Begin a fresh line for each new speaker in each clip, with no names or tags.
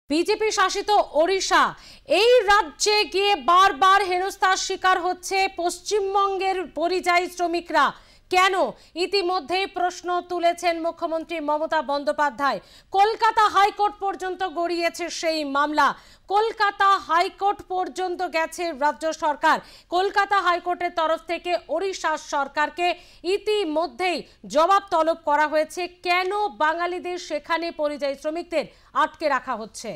BJP শাসিত ওড়িশা এই রাজ্যে গিয়ে বারবার হেনস্থার শিকার হচ্ছে পশ্চিমবঙ্গের পরিযায়ী শ্রমিকরা। কেন? ইতিমধ্যে প্রশ্ন তুলেছেন মুখ্যমন্ত্রী মমতা বন্দ্যোপাধ্যায়। কলকাতা হাইকোর্ট পর্যন্ত গড়িয়েছে সেই মামলা। কলকাতা হাইকোর্ট পর্যন্ত গেছে রাজ্য সরকার। কলকাতা হাইকোর্টের তরফ থেকে ওড়িশা সরকারকে ইতিমধ্যেই জবাব তলব করা হয়েছে, কেন বাঙালিদের সেখানে পরিযায়ী শ্রমিকদের আটকে রাখা হচ্ছে।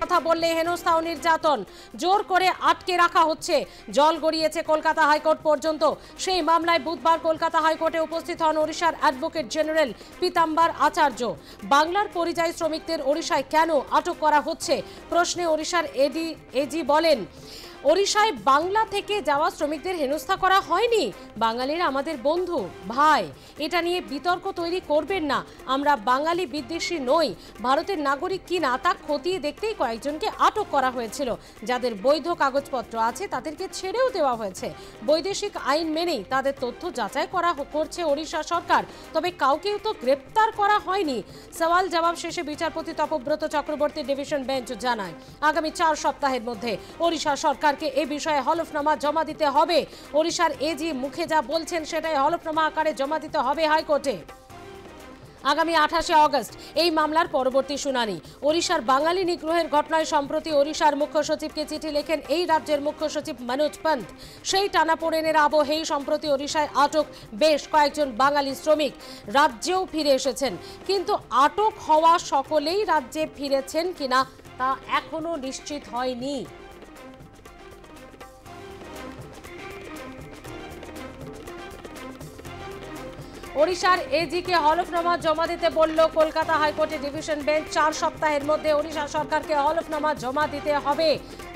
কথা বললে হেনস্থা ও নির্যাতন, জোর করে আটকে রাখা হচ্ছে। জল গড়িয়েছে কলকাতা হাইকোর্ট পর্যন্ত। সেই মামলায় বুধবার কলকাতা হাইকোর্টে উপস্থিত হন ওড়িশার অ্যাডভোকেট জেনারেল পীতাম্বর আচার্য। বাংলার পরিযায়ী শ্রমিকদের ওড়িশায় কেন আটক করা হচ্ছে প্রশ্নে ওড়িশার এজি বলেন, ওড়িশায় বাংলা থেকে যাওয়া শ্রমিকদের হেনস্থা করা হয়নি। বাঙালিরা আমাদের বন্ধু ভাই, এটা নিয়ে বিতর্ক তৈরি করবেন না। আমরা বাঙালি বিদ্বেষী নই। ভারতের নাগরিক কিনা তা খতিয়ে দেখতেই কয়েকজনকে আটক করা হয়েছিল। যাদের বৈধ কাগজপত্র আছে তাদেরকে ছেড়েও দেওয়া হয়েছে। বৈদেশিক আইন মেনেই তাদের তথ্য যাচাই করছে ওড়িশা সরকার। তবে কাউকেও তো গ্রেপ্তার করা হয়নি। সওয়াল জবাব শেষে বিচারপতি তপব্রত চক্রবর্তী ডিভিশন বেঞ্চ জানায়, আগামী 4 সপ্তাহের মধ্যে ওড়িশা সরকার এ বিষয়ে হলফনামা জমা দিতে হবে। ওড়িশার এজি মুখে যা বলছেন সেটাই হলফনামা আকারে জমা দিতে হবে হাইকোর্টে। আগামী 28 অগস্ট এই মামলার পরবর্তী শুনানি। ওড়িশার বাঙালি নিগ্রহের ঘটনায় সম্প্রতি ওড়িশার মুখ্য সচিবকে চিঠি লেখেন এই রাজ্যের মুখ্য সচিব মনোজ পন্ত। সেই টানাপোড়েনের আবহেই সম্প্রতি ওড়িশায় আটক বেশ কয়েকজন বাঙালি শ্রমিক রাজ্যেও ফিরে এসেছেন। কিন্তু আটক হওয়া সকলেই রাজ্যে ফিরেছেন কিনা তা এখনো নিশ্চিত হয়নি। ওড়িশার এজিকে হলফনামা জমা দিতে বলল কলকাতা হাইকোর্টের ডিভিশন বেঞ্চ। 4 সপ্তাহের মধ্যে ওড়িশা সরকারকে হলফনামা জমা দিতে হবে।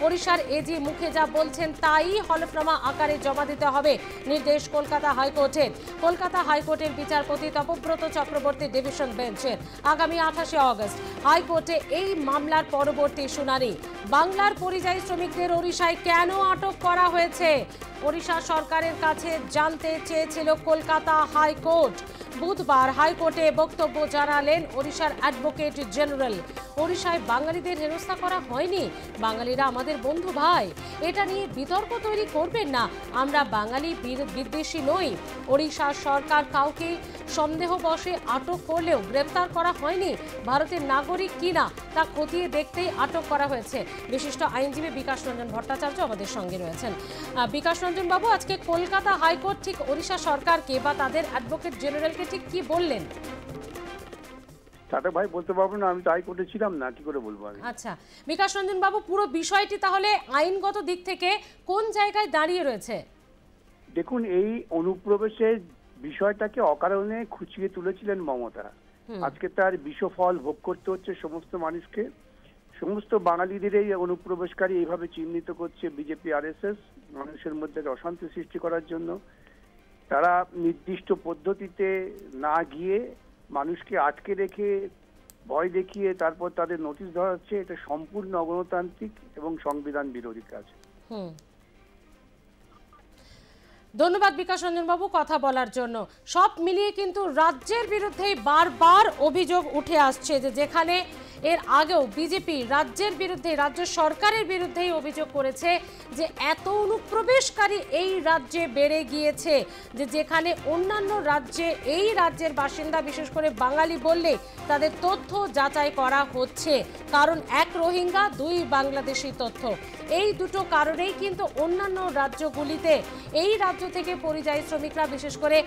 ওড়িশার এজি মুখে যা বলছেন তাই হলফনামা আকারে জমা দিতে হবে, নির্দেশ কলকাতা হাইকোর্টের। কলকাতা হাইকোর্টের বিচারপতি তপব্রত চক্রবর্তী ডিভিশন বেঞ্চের। আগামী 28 অগস্ট হাইকোর্টে এই মামলার পরবর্তী শুনানি। বাংলার পরিযায়ী শ্রমিকদের ওড়িশায় কেন আটক করা হয়েছে ওড়িশা সরকারের কাছে জানতে চেয়েছিল কলকাতা হাইকোর্ট। বুধবার হাইকোর্টে বক্তব্য জানালেন ওড়িশার অ্যাডভোকেট জেনারেল। ওড়িশায় বাঙালিদের হেনস্থা করা হয়নি। বাঙালিরা আমাদের বন্ধু ভাই, এটা নিয়ে বিতর্ক তৈরি করবেন না। আমরা বাঙালি বিদ্বেষী নই। ওড়িশা সরকার কাউকে সন্দেহবশে আটক করলেও গ্রেপ্তার করা হয়নি। ভারতের নাগরিক কিনা তা খতিয়ে দেখতেই আটক করা হয়েছে। বিশিষ্ট আইনজীবী বিকাশ রঞ্জন ভট্টাচার্য আমাদের সঙ্গে রয়েছেন। বিকাশ রঞ্জন বাবু, আজকে কলকাতা হাইকোর্ট ঠিক ওড়িশা সরকারকে বা তাদের অ্যাডভোকেট জেনারেলকে ঠিক কি বললেন?
সেটা ভাই বলতে পারবো না, আমি তো হাইকোর্টে ছিলাম না, কি করে বলবো আমি।
আচ্ছা বিকাশ রঞ্জন বাবু, পুরো বিষয়টি তাহলে আইনগত দিক থেকে কোন জায়গায় দাঁড়িয়ে রয়েছে?
দেখুন, এই অনুপ্রবেশের বিষয়টাকে অকারণে খুঁচিয়ে তুলেছিলেন মমতা। আজকে তার বিষফল ভোগ করতে হচ্ছে সমস্ত মানুষকে। সমস্ত বাঙালিদের এই অনুপ্রবেশকারী এইভাবে চিহ্নিত করছে বিজেপি আরএসএস, মানুষের মধ্যে অশান্তি সৃষ্টি করার জন্য। তারা নির্দিষ্ট পদ্ধতিতে না গিয়ে মানুষকে আটকে রেখে ভয় দেখিয়ে তারপর তাদের নোটিশ দেওয়া হচ্ছে। এটা সম্পূর্ণ অগণতান্ত্রিক এবং সংবিধান বিরোধী কাজ।
ধন্যবাদ বিকাশ রঞ্জন বাবু কথা বলার জন্য। সব মিলিয়ে কিন্তু রাজ্যের বিরুদ্ধেই বারবার অভিযোগ উঠে আসছে, যেখানে এর আগেও বিজেপি রাজ্যের বিরুদ্ধে, রাজ্য সরকারের বিরুদ্ধেই অভিযোগ করেছে যে এত অনুপ্রবেশকারী এই রাজ্যে বেড়ে গিয়েছে, যেখানে অন্যান্য রাজ্যে এই রাজ্যের বাসিন্দা বিশেষ করে বাঙালি বললে তাদের তথ্য যাচাই করা হচ্ছে। কারণ 1 রোহিঙ্গা 2 বাংলাদেশি তথ্য। এই দুটো কারণেই কিন্তু অন্যান্য রাজ্যগুলিতে এই রাজ্য থেকে পরিযায়ী শ্রমিকরা বিশেষ করে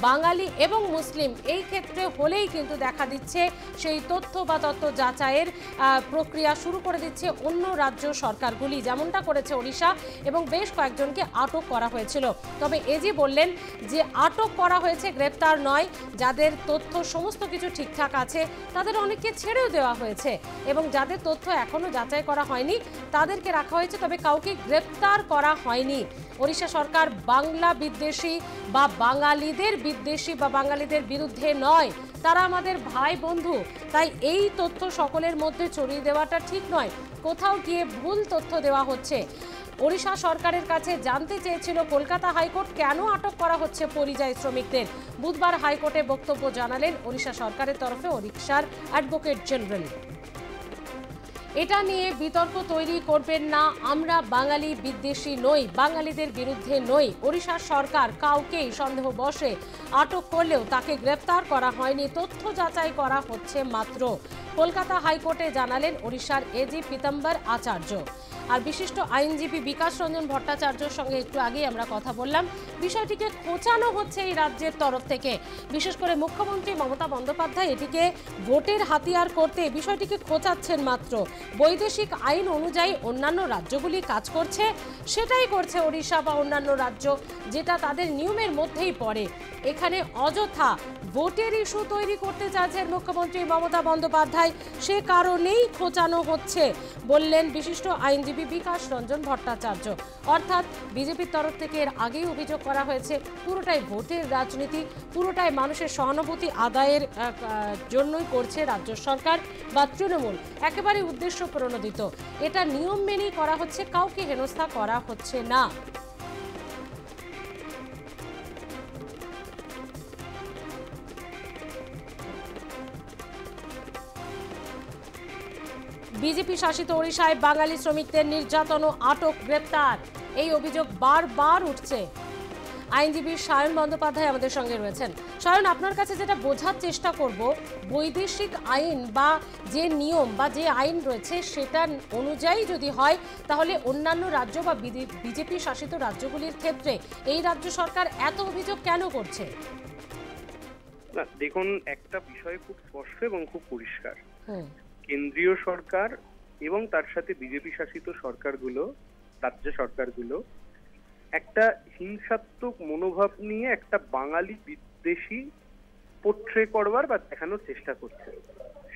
বাঙালি এবং মুসলিম এই ক্ষেত্রে হলেই কিন্তু দেখা দিচ্ছে সেই তথ্য বা তথ্য যাচাইয়ের প্রক্রিয়া শুরু করে দিচ্ছে অন্য রাজ্য সরকারগুলি, যেমনটা করেছে ওড়িশা, এবং বেশ কয়েকজনকে আটক করা হয়েছিল। তবে এজি বললেন যে আটক করা হয়েছে, গ্রেপ্তার নয়। যাদের তথ্য সমস্ত কিছু ঠিকঠাক আছে তাদের অনেককে ছেড়েও দেওয়া হয়েছে এবং যাদের তথ্য এখনো যাচাই করা হয়নি তাদেরকে রাখা হয়েছে, তবে কাউকে গ্রেপ্তার করা হয়নি। ওড়িশা সরকার বাংলা বিদ্বেষী বা বাঙালিদের বিদ্বেষী বা বাঙালিদের বিরুদ্ধে নয়, তারা আমাদের ভাই বন্ধু। তাই এই তথ্য সকলের মধ্যে ছড়িয়ে দেওয়াটা ঠিক নয়। কোথাও গিয়ে ভুল তথ্য দেওয়া হচ্ছে। ওড়িশা সরকারের কাছে জানতে চেয়েছিল কলকাতা হাইকোর্ট কেন আটক করা হচ্ছে পরিযায়ী শ্রমিকদের। বুধবার হাইকোর্টে বক্তব্য জানালেন ওড়িশা সরকারের তরফে ওড়িশার অ্যাডভোকেট জেনারেল। এটা নিয়ে বিতর্ক তৈরি করবেন না, আমরা বাঙালি বিদ্বেষী নই, বাঙালিদের বিরুদ্ধে নই। ওড়িশা সরকার কাউকেই সন্দেহবশে আটক করলেও তাকে গ্রেফতার করা হয়নি, তথ্য যাচাই করা হচ্ছে মাত্র। কলকাতা হাইকোর্টে জানালেন ওড়িশার এজি পীতাম্বর আচার্য। আর বিশিষ্ট আইনজীবী বিকাশ রঞ্জন ভট্টাচার্যের সঙ্গে একটু আগেই আমরা কথা বললাম। বিষয়টিকে খোঁচানো হচ্ছে এই রাজ্যের তরফ থেকে, বিশেষ করে মুখ্যমন্ত্রী মমতা বন্দ্যোপাধ্যায় এটিকে ভোটের হাতিয়ার করতে বিষয়টিকে খোঁচাচ্ছেন মাত্র। বৈদেশিক আইন অনুযায়ী অন্যান্য রাজ্যগুলি কাজ করছে, সেটাই করছে ওড়িশা বা অন্যান্য রাজ্য, যেটা তাদের নিয়মের মধ্যেই পড়ে। এখানে অযথা ভোটের ইস্যু তৈরি করতে চাইছেন মুখ্যমন্ত্রী মমতা বন্দ্যোপাধ্যায়, সে কারণেই খোঁচানো হচ্ছে বললেন বিশিষ্ট আইনজীবী বিকাশ রঞ্জন ভট্টাচার্য। অর্থাৎ বিজেপির তরফ থেকে এর আগেই অভিযোগ করা হয়েছে পুরোটাই ভোটের রাজনীতি, পুরোটাই মানুষের সহানুভূতি আদায়ের জন্যই করছে রাজ্য সরকার বা তৃণমূল, একেবারে উদ্দেশ্য প্রণোদিত। এটা নিয়ম মেনেই করা হচ্ছে, কাউকে হেনস্থা করা হচ্ছে না। বিজেপি শাসিত ওড়িশায় বাঙালি শ্রমিকদের নির্যাতন ও আটক গ্রেপ্তার, এই অভিযোগ বারবার উঠছে। আইনজীবী সায়ন বন্দ্যোপাধ্যায় আমাদের সঙ্গে রয়েছেন। সায়ন, আপনার কাছে যেটা বোঝার চেষ্টা করব, বৈদেশিক আইন বা যে নিয়ম বা যে আইন রয়েছে সেটা অনুযায়ী যদি হয়, তাহলে অন্যান্য রাজ্য বা বিজেপি শাসিত রাজ্যগুলির ক্ষেত্রে এই রাজ্য সরকার এত অভিযোগ কেন করছে?
না, দেখুন, একটা বিষয় খুব স্পষ্ট এবং খুব পরিষ্কার। কেন্দ্রীয় সরকার এবং তার সাথে বিজেপি শাসিত সরকারগুলো, রাজ্য সরকারগুলো একটা হিংসাত্মক মনোভাব নিয়ে একটা বাঙালি বিদ্বেষী পোট্রে করবার বা দেখানোর চেষ্টা করছে।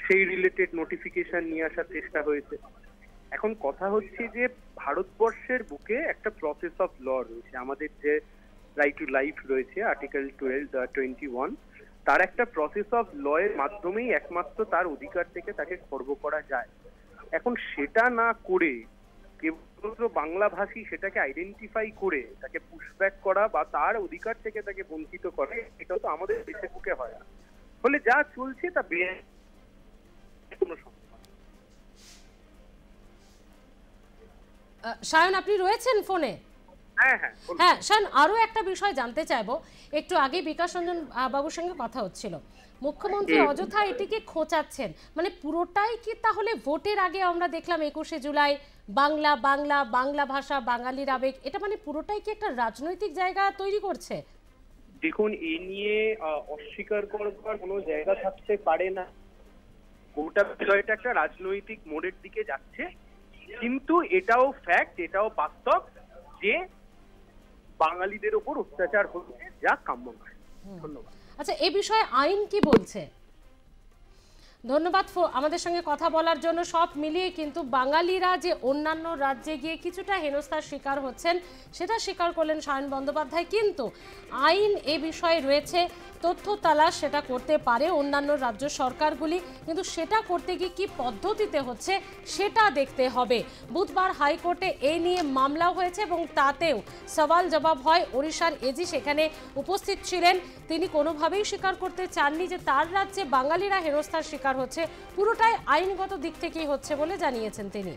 সেই রিলেটেড নোটিফিকেশন নিয়ে আসার চেষ্টা হয়েছে। এখন কথা হচ্ছে যে ভারতবর্ষের বুকে একটা প্রসেস অফ ল রয়েছে, আমাদের যে রাইট টু লাইফ রয়েছে আর্টিকেল 21, তার একটা প্রসেস অফ ল এর মাধ্যমেই একমাত্র তার অধিকার থেকে তাকে খর্ব করা যায়। এখন সেটা না করে কেবলমাত্র বাংলাভাষী সেটাকে আইডেন্টিফাই করে তাকে পুশব্যাক করা বা তার অধিকার থেকে তাকে বঞ্চিত করা, এটা তো আমাদের দেশের বুকে হয় না। ফলে যা চলছে তা
সায়ন, আপনি রয়েছেন ফোনে? হ্যাঁ শান, আরো একটা বিষয় জানতে চাইবো। একটু আগে বিকাশ রঞ্জন বাবুর সঙ্গে কথা হচ্ছিল, মুখ্যমন্ত্রী অযথা এটিকে খোঁচাচ্ছেন, মানে পুরোটাই কি তাহলে ভোটের আগে আমরা দেখলাম 21শে জুলাই বাংলা বাংলা বাংলা ভাষা বাঙালির আবেগ, এটা মানে পুরোটাই কি একটা রাজনৈতিক জায়গা তৈরি করছে?
দেখুন, এ নিয়ে অস্বীকার করবার কোনো জায়গা থাকতে পারে না। গোটা বিষয়টা একটা রাজনৈতিক মোড়ের দিকে যাচ্ছে, কিন্তু এটাও ফ্যাক্ট, এটাও বাস্তব যে বাঙালিদের উপর অত্যাচার হচ্ছে, যা কাম্য নয়। ধন্যবাদ।
আচ্ছা, এই বিষয়ে আইন কি বলছে? ধন্যবাদ আমাদের সঙ্গে কথা বলার জন্য। সব মিলিয়ে কিন্তু বাঙালিরা যে অন্যান্য রাজ্যে গিয়ে কিছুটা হেনস্থার শিকার হচ্ছেন সেটা স্বীকার করলেন সায়ন বন্দ্যোপাধ্যায়, কিন্তু আইন এ বিষয়ে রয়েছে, তথ্য তালাশ সেটা করতে পারে অন্যান্য রাজ্য সরকারগুলি, কিন্তু সেটা করতে গিয়ে কি পদ্ধতিতে হচ্ছে সেটা দেখতে হবে। বুধবার হাইকোর্টে এই নিয়ে মামলা হয়েছে এবং তাতেও সওয়াল জবাব হয়। ওড়িশার এজি সেখানে উপস্থিত ছিলেন, তিনি কোনোভাবেই স্বীকার করতে চাননি যে তার রাজ্যে বাঙালিরা হেনস্থার শিকার হচ্ছে, পুরোটাই আইনগত দিক থেকেই হচ্ছে বলে জানিয়েছেন তিনি।